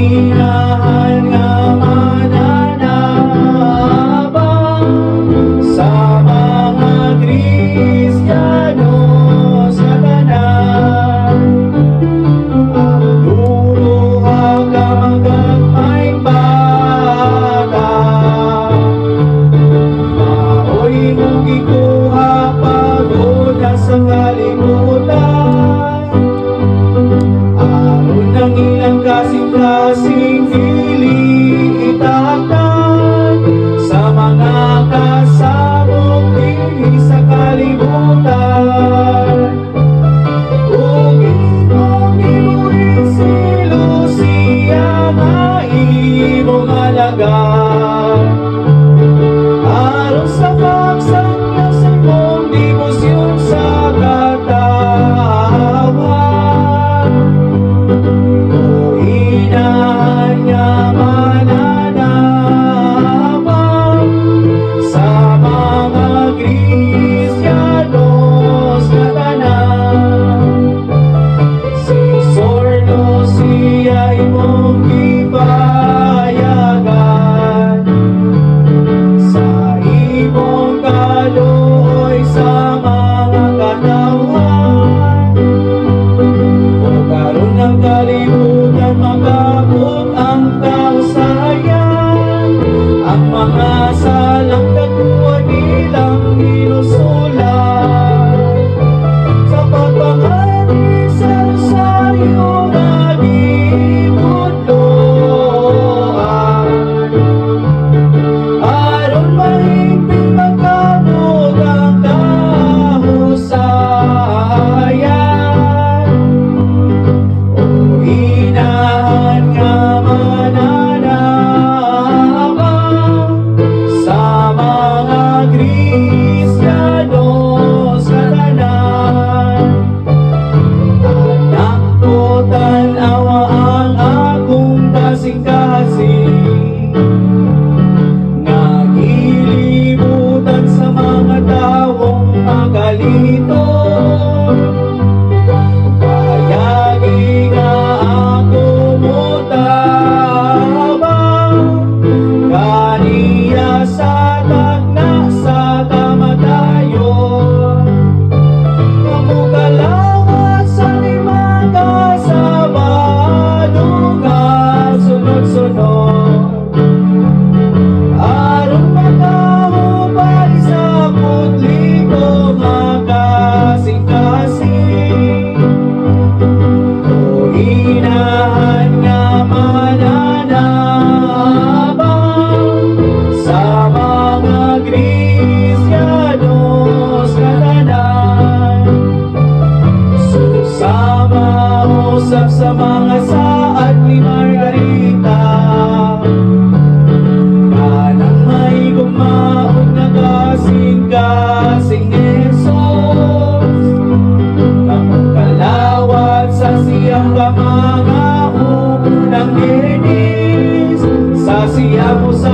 inahan nga mananabang sa mga Kristiyano sa tanan. Ang duruhag ka magagmayng bata, maoy mong gikuha pagod na sa kalimutan. Aron ang ilang kasing-kasing dili itakdan sa mga kasabog dili sa kalibutan. Kung imong ibuhin si Lucia nga imong alagaan, aron sa pagsangyaw sa imong debosyon sa katawan. O inahan nga mananabang sa mga Kristiyano sa tanan. Si Sorno siya imong ipayagan sa imong kaluoy sa mga katawhan. O karon ng kalibutan makabot ang kausayan, ang mga salang dagwa nilang ginusulat sa pagpangani sa Rosario nga gibudloan. Aron mahigpit magkamot ang kahusayan. O inahan nga mananabang sa mga Kristiyano sa tanan. Anak ko, tanawa ang akong kasing-kasing nga gilibutan sa mga tawong magalito. Payagi nga ako mutabang kaniya sa tagna sa kamatayon. Nga mugalawat sa lima kasabado nga sunod-sunod, aron makahubay sa putliko nga kasing-kasing. O inahan nga mananabang sa mga Kristiyano sa tanan. Susama usap sa mga saad ni Margarita, kanang may gumaon nga kasing-kasing ni Jesus. Kamong kalawat sa siyang mga unang dinis, sa siyang usa